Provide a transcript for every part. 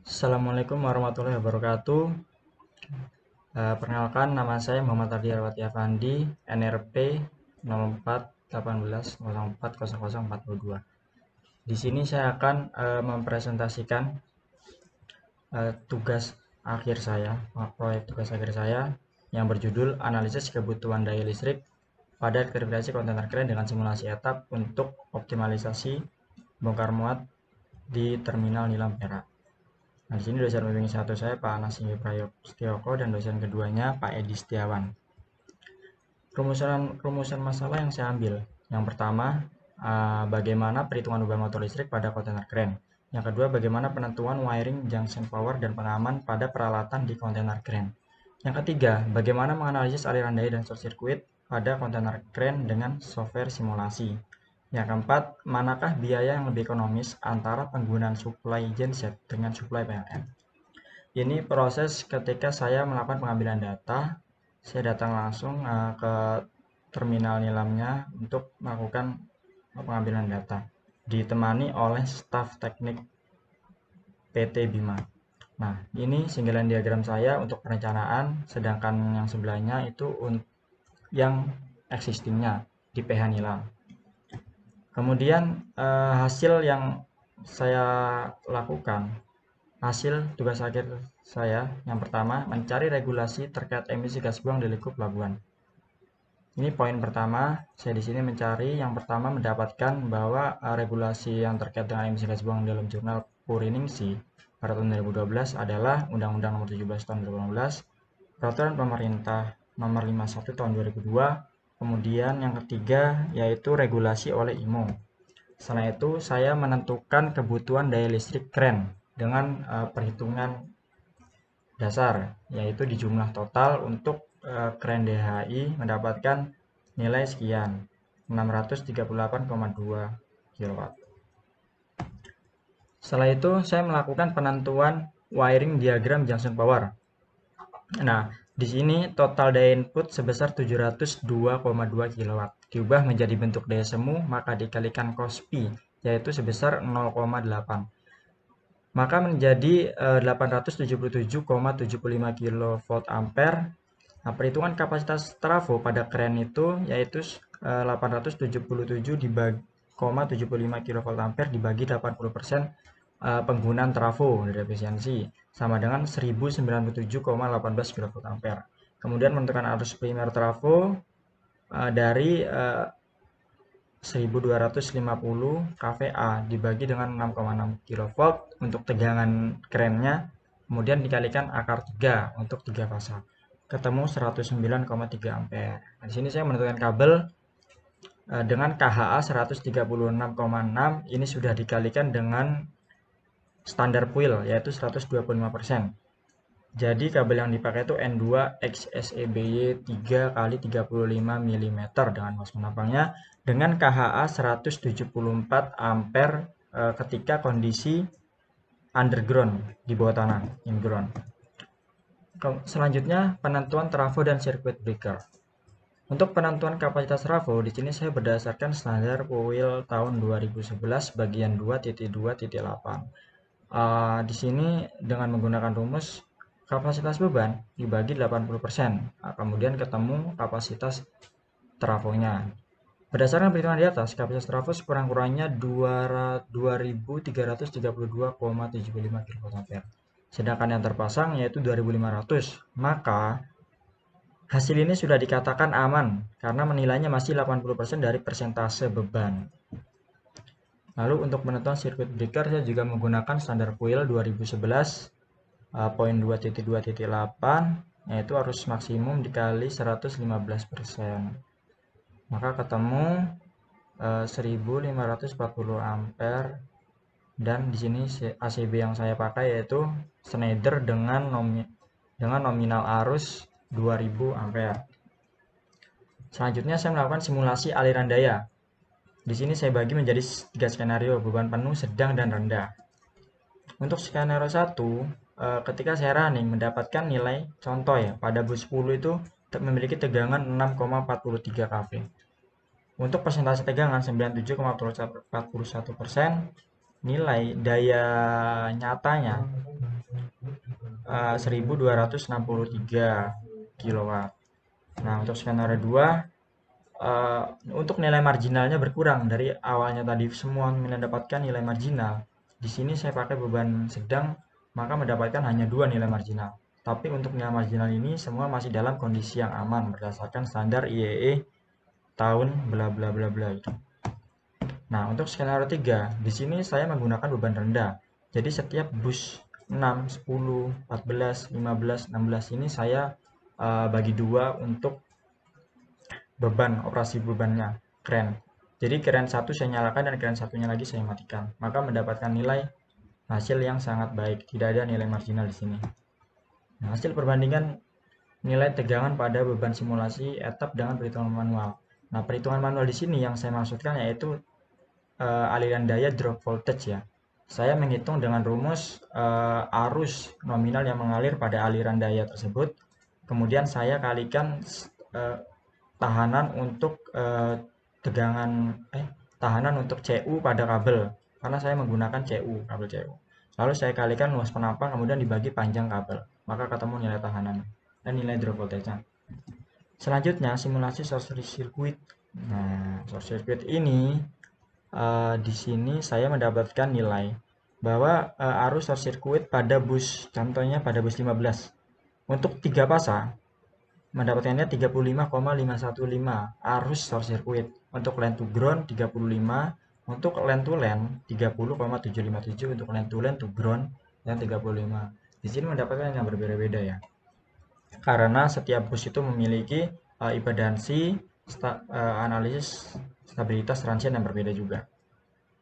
Assalamualaikum warahmatullahi wabarakatuh. Perkenalkan, nama saya Muhammad Ardi Arwati Afandi, NRP 0418040042. Di sini saya akan mempresentasikan tugas akhir saya, proyek tugas akhir saya yang berjudul Analisis Kebutuhan Daya Listrik pada Verifikasi Kontainer Keren dengan Simulasi Etap untuk Optimalisasi Bongkar Muat di Terminal Nilam Perak. Nah, di sini dosen pembimbing satu saya Pak Nasinggi Prayogo dan dosen keduanya Pak Edi Setiawan. Rumusan masalah yang saya ambil. Yang pertama, bagaimana perhitungan beban motor listrik pada kontainer kren. Yang kedua, bagaimana penentuan wiring, junction power, dan pengaman pada peralatan di kontainer kren. Yang ketiga, bagaimana menganalisis aliran daya dan short circuit pada kontainer kren dengan software simulasi. Yang keempat, manakah biaya yang lebih ekonomis antara penggunaan supply genset dengan supply PLN? Ini proses ketika saya melakukan pengambilan data, saya datang langsung ke terminal nilamnya untuk melakukan pengambilan data, ditemani oleh staf teknik PT Bima. Nah, ini singgalan diagram saya untuk perencanaan, sedangkan yang sebelahnya itu yang existingnya di PH Nilam. Kemudian hasil yang saya lakukan, hasil tugas akhir saya yang pertama mencari regulasi terkait emisi gas buang di lingkup pelabuhan. Ini poin pertama, saya di sini mencari yang pertama mendapatkan bahwa regulasi yang terkait dengan emisi gas buang dalam jurnal Puriningsi pada tahun 2012 adalah Undang-Undang Nomor 17 Tahun 2016, Peraturan Pemerintah Nomor 51 Tahun 2002, kemudian yang ketiga yaitu regulasi oleh IMO. Setelah itu saya menentukan kebutuhan daya listrik kren dengan perhitungan dasar, yaitu di jumlah total untuk kren DHI mendapatkan nilai sekian, 638,2 kW. Setelah itu saya melakukan penentuan wiring diagram junction power. Nah, di sini total daya input sebesar 702,2 kW. Diubah menjadi bentuk daya semu, maka dikalikan cos Pi, yaitu sebesar 0,8. Maka menjadi 877,75 kV ampere. Nah, perhitungan kapasitas trafo pada kren itu yaitu 877 dibagi 0,75 kV ampere dibagi 80% penggunaan trafo dari efisiensi sama dengan 1097,18 kV ampere. Kemudian menentukan arus primer trafo dari 1250 kVA dibagi dengan 6,6 kV untuk tegangan kerennya, kemudian dikalikan akar 3 untuk 3 fasa. Ketemu 109,3 ampere. Nah, di sini saya menentukan kabel dengan KHA 136,6, ini sudah dikalikan dengan standar puil yaitu 125%. Jadi kabel yang dipakai itu N2 XSEBY 3 kali 35 mm dengan mas menapangnya dengan KHA 174 ampere ketika kondisi underground di bawah tanah, inground. Selanjutnya penentuan trafo dan circuit breaker. Untuk penentuan kapasitas trafo di sini saya berdasarkan standar PUIL tahun 2011 bagian 2.2.8. Di sini dengan menggunakan rumus kapasitas beban dibagi 80%. Kemudian ketemu kapasitas trafonya. Berdasarkan perhitungan di atas, kapasitas trafo sekurang-kurangnya 2332,75 kVA. Sedangkan yang terpasang yaitu 2500. Maka hasil ini sudah dikatakan aman karena menilainya masih 80% dari persentase beban. Lalu untuk penentuan sirkuit breaker saya juga menggunakan standar PUIL 2011 poin 2.2.8 yaitu arus maksimum dikali 115%. Maka ketemu 1540 ampere dan di sini ACB yang saya pakai yaitu Schneider dengan nominal arus 2000 ampere. Selanjutnya saya melakukan simulasi aliran daya. Di sini saya bagi menjadi 3 skenario, beban penuh, sedang, dan rendah. Untuk skenario 1, ketika saya running mendapatkan nilai contoh ya, pada bus 10 itu memiliki tegangan 6,43 kV. Untuk persentase tegangan 97,41%, nilai daya nyatanya 1263 kW. Nah, untuk skenario 2, untuk nilai marginalnya berkurang dari awalnya tadi semua mendapatkan nilai marginal. Di sini saya pakai beban sedang, maka mendapatkan hanya 2 nilai marginal. Tapi untuk nilai marginal ini semua masih dalam kondisi yang aman berdasarkan standar IEE tahun bla bla bla bla itu. Nah, untuk skenario 3, di sini saya menggunakan beban rendah. Jadi setiap bus 6, 10, 14, 15, 16 ini saya bagi 2 untuk beban operasi bebannya kren. Jadi kren satu saya nyalakan dan kren satunya lagi saya matikan. Maka mendapatkan nilai hasil yang sangat baik. Tidak ada nilai marginal di sini. Nah, hasil perbandingan nilai tegangan pada beban simulasi etap dengan perhitungan manual. Nah, perhitungan manual di sini yang saya maksudkan yaitu aliran daya drop voltage ya. Saya menghitung dengan rumus arus nominal yang mengalir pada aliran daya tersebut. Kemudian saya kalikan tahanan untuk tahanan untuk CU pada kabel, karena saya menggunakan CU, kabel CU. Lalu saya kalikan luas penampang, kemudian dibagi panjang kabel, maka ketemu nilai tahanan dan nilai drop voltage-nya. Selanjutnya simulasi short circuit. Nah, short circuit ini di sini saya mendapatkan nilai bahwa arus short circuit pada bus, contohnya pada bus 15 untuk 3 pasang mendapatkannya 35,515 arus short circuit. Untuk line to ground 35, untuk line to line 30,757, untuk line to ground yang 35. Di sini mendapatkan yang berbeda-beda ya. Karena setiap bus itu memiliki impedansi analisis stabilitas transient yang berbeda juga.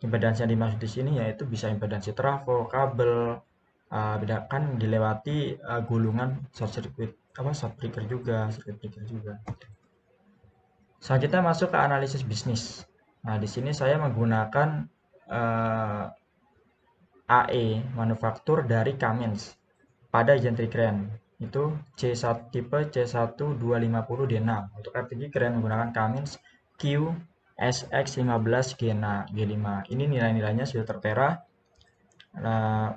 Impedansi yang dimaksud di sini yaitu bisa impedansi trafo, kabel, kan dilewati gulungan short circuit, short breaker juga, circuit breaker juga. Selanjutnya masuk ke analisis bisnis. Nah, di sini saya menggunakan AE manufaktur dari Cummins pada gantry crane. Itu C1 tipe C1250D6. Untuk RTG crane menggunakan Cummins Q SX15 G5. Ini nilai-nilainya sudah tertera.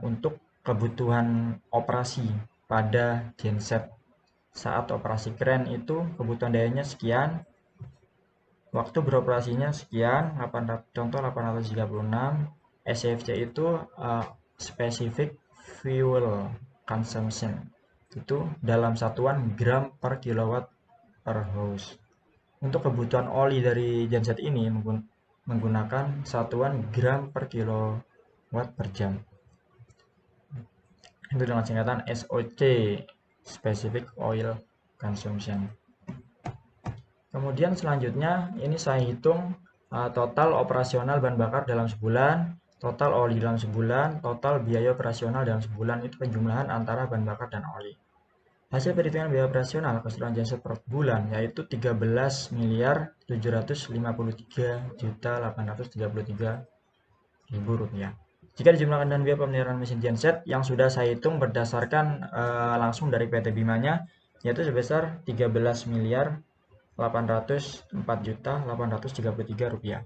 Untuk kebutuhan operasi pada genset saat operasi kren itu kebutuhan dayanya sekian, waktu beroperasinya sekian, contoh 836. SFC itu specific fuel consumption, itu dalam satuan gram per kilowatt per hours. Untuk kebutuhan oli dari genset ini menggunakan satuan gram per kilowatt per jam. Itu dengan singkatan SOC, Specific Oil Consumption. Kemudian selanjutnya ini saya hitung total operasional bahan bakar dalam sebulan, total oli dalam sebulan, total biaya operasional dalam sebulan. Itu penjumlahan antara bahan bakar dan oli. Hasil perhitungan biaya operasional keseluruhan genset per bulan yaitu 13.753.833.000 rupiah. Jika dijumlahkan dengan biaya pemeliharaan mesin genset yang sudah saya hitung berdasarkan langsung dari PT Bimanya, yaitu sebesar 13.804.833 rupiah.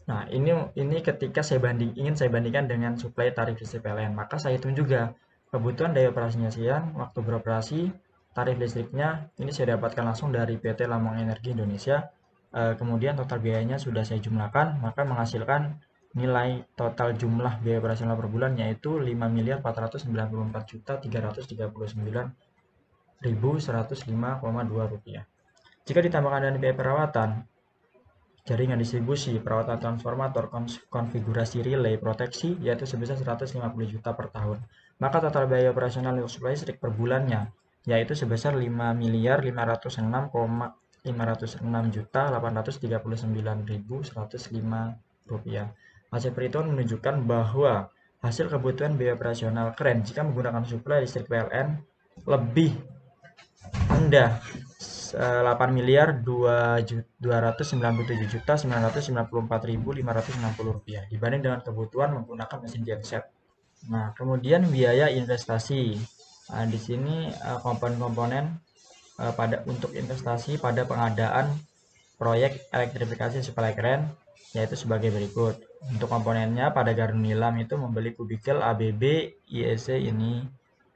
Nah, ini ketika ingin saya bandingkan dengan suplai tarif listrik PLN, maka saya hitung juga kebutuhan daya operasinya sekian, waktu beroperasi, tarif listriknya ini saya dapatkan langsung dari PT Lambang Energi Indonesia. Kemudian total biayanya sudah saya jumlahkan, maka menghasilkan nilai total jumlah biaya operasional per bulan yaitu 5.494.339.105,2 rupiah. Jika ditambahkan dengan biaya perawatan, jaringan distribusi, perawatan transformator, konfigurasi relay, proteksi, yaitu sebesar 150 juta per tahun. Maka total biaya operasional untuk suplai listrik per bulannya yaitu sebesar 5.506,839.105 rupiah. Hasil perhitungan menunjukkan bahwa hasil kebutuhan biaya operasional kren jika menggunakan suplai listrik PLN lebih rendah 8.297.994.560 rupiah dibanding dengan kebutuhan menggunakan mesin genset. Nah, kemudian biaya investasi. Nah, di sini komponen-komponen untuk investasi pada pengadaan proyek elektrifikasi suplai kren yaitu sebagai berikut. Untuk komponennya pada gardu nilam itu membeli kubikel ABB IEC ini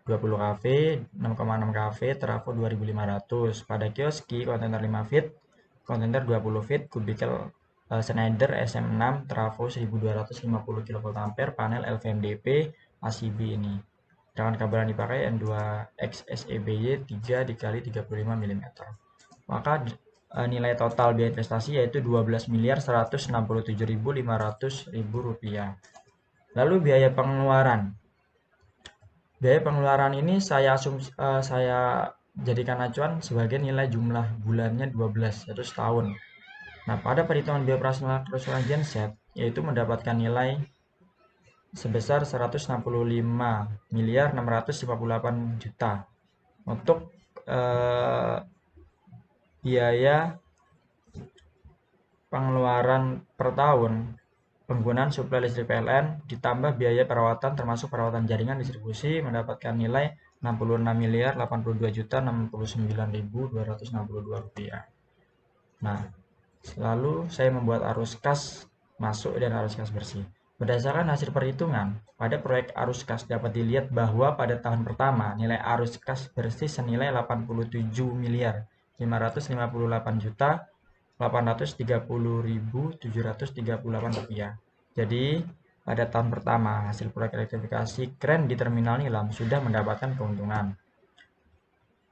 20 kV, 6,6 kV, trafo 2500. Pada kioski, kontainer 5 feet, kontainer 20 feet, kubikel Schneider SM6, trafo 1250 kVA, panel LVMDP, ACB ini. Dengan kabel yang dipakai N2XSEBY 3 × 35 mm. Maka nilai total biaya investasi yaitu Rp12.167.500. Lalu biaya pengeluaran. Biaya pengeluaran ini saya jadikan acuan sebagai nilai jumlah bulannya 12, yaitu setahun. Nah, pada perhitungan biaya operasional keseluruhan genset, yaitu mendapatkan nilai sebesar 165.658 juta untuk biaya pengeluaran per tahun penggunaan suplai listrik PLN ditambah biaya perawatan termasuk perawatan jaringan distribusi mendapatkan nilai Rp66.882.069.262. Nah, lalu saya membuat arus kas masuk dan arus kas bersih. Berdasarkan hasil perhitungan, pada proyek arus kas dapat dilihat bahwa pada tahun pertama nilai arus kas bersih senilai Rp87.558.830.738. Jadi, pada tahun pertama hasil proyek elektrifikasi kren di Terminal Nilam sudah mendapatkan keuntungan.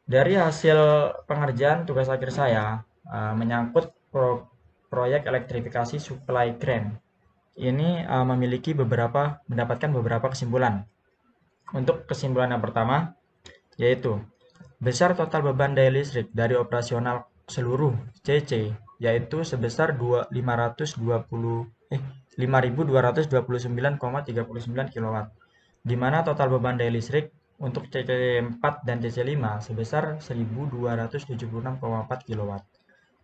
Dari hasil pengerjaan tugas akhir saya menyangkut proyek elektrifikasi suplai kren. Ini mendapatkan beberapa kesimpulan. Untuk kesimpulan yang pertama, yaitu besar total beban daya listrik dari operasional seluruh CC, yaitu sebesar 5.229,39 kW, di mana total beban daya listrik untuk CC4 dan CC5 sebesar 1.276,4 kW.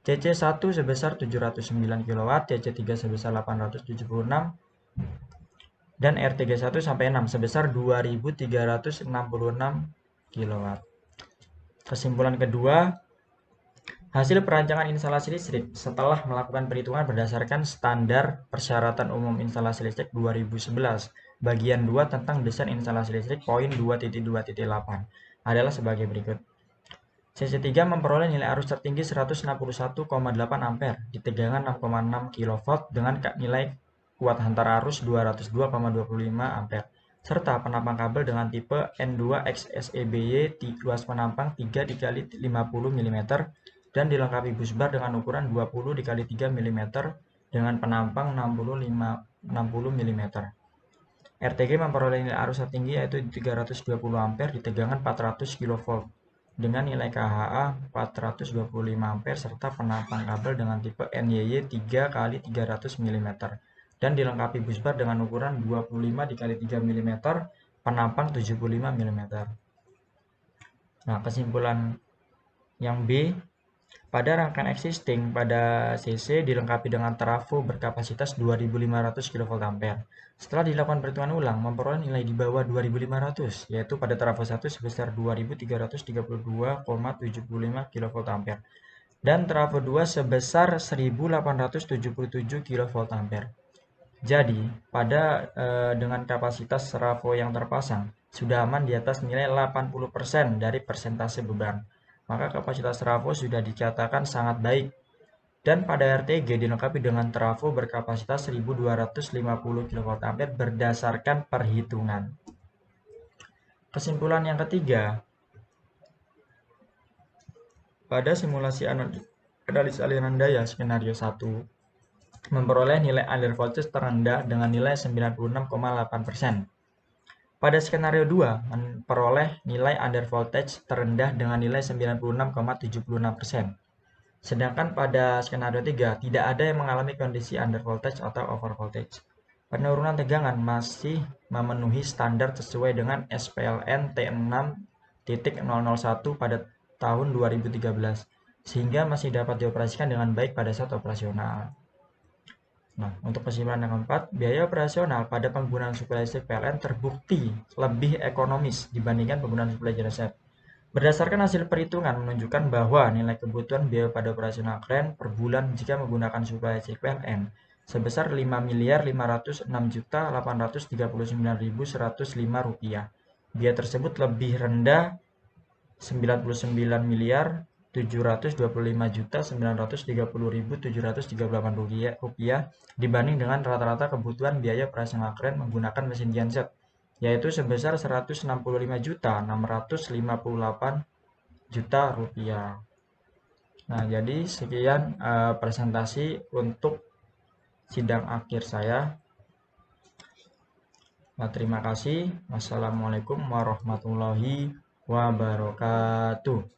CC1 sebesar 709 kW, CC3 sebesar 876, dan RTG1 sampai 6 sebesar 2366 kW. Kesimpulan kedua, hasil perancangan instalasi listrik setelah melakukan perhitungan berdasarkan Standar Persyaratan Umum Instalasi Listrik 2011, bagian 2 tentang desain instalasi listrik poin 2.2.8 adalah sebagai berikut. CC3 memperoleh nilai arus tertinggi 161,8 ampere di tegangan 6,6 kV dengan nilai kuat hantar arus 202,25 ampere, serta penampang kabel dengan tipe N2XSEBY luas penampang 3 × 50 mm dan dilengkapi busbar dengan ukuran 20 × 3 mm dengan penampang 60 mm. RTG memperoleh nilai arus tertinggi yaitu 320 ampere di tegangan 400 kV dengan nilai KHA 425 ampere serta penampang kabel dengan tipe NYY 3 × 300 mm dan dilengkapi busbar dengan ukuran 25 × 3 mm penampang 75 mm. Nah, kesimpulan yang B, pada rangkaian existing pada CC dilengkapi dengan trafo berkapasitas 2500 kVA. Setelah dilakukan perhitungan ulang, memperoleh nilai di bawah 2500, yaitu pada trafo 1 sebesar 2332,75 kVA dan trafo 2 sebesar 1877 kVA. Jadi, dengan kapasitas trafo yang terpasang, sudah aman di atas nilai 80% dari persentase beban. Maka kapasitas trafo sudah dikatakan sangat baik. Dan pada RTG dilengkapi dengan trafo berkapasitas 1250 kVA berdasarkan perhitungan. Kesimpulan yang ketiga, pada simulasi analisa aliran daya skenario 1, memperoleh nilai under voltage terendah dengan nilai 96,8%. Pada skenario 2, memperoleh nilai under voltage terendah dengan nilai 96,76%. Sedangkan pada skenario 3, tidak ada yang mengalami kondisi under voltage atau over voltage. Penurunan tegangan masih memenuhi standar sesuai dengan SPLN T6.001 pada tahun 2013, sehingga masih dapat dioperasikan dengan baik pada saat operasional. Nah, untuk kesimpulan yang keempat, biaya operasional pada penggunaan suplai listrik PLN terbukti lebih ekonomis dibandingkan penggunaan suplai genset. Berdasarkan hasil perhitungan menunjukkan bahwa nilai kebutuhan biaya pada operasional kren per bulan jika menggunakan suplai listrik PLN sebesar Rp5.506.839.105 biaya tersebut lebih rendah 99.725.930.738 rupiah dibanding dengan rata-rata kebutuhan biaya operasional kren menggunakan mesin genset, yaitu sebesar 165.658 juta rupiah. Nah, jadi sekian presentasi untuk sidang akhir saya. Nah, terima kasih. Wassalamualaikum warahmatullahi wabarakatuh.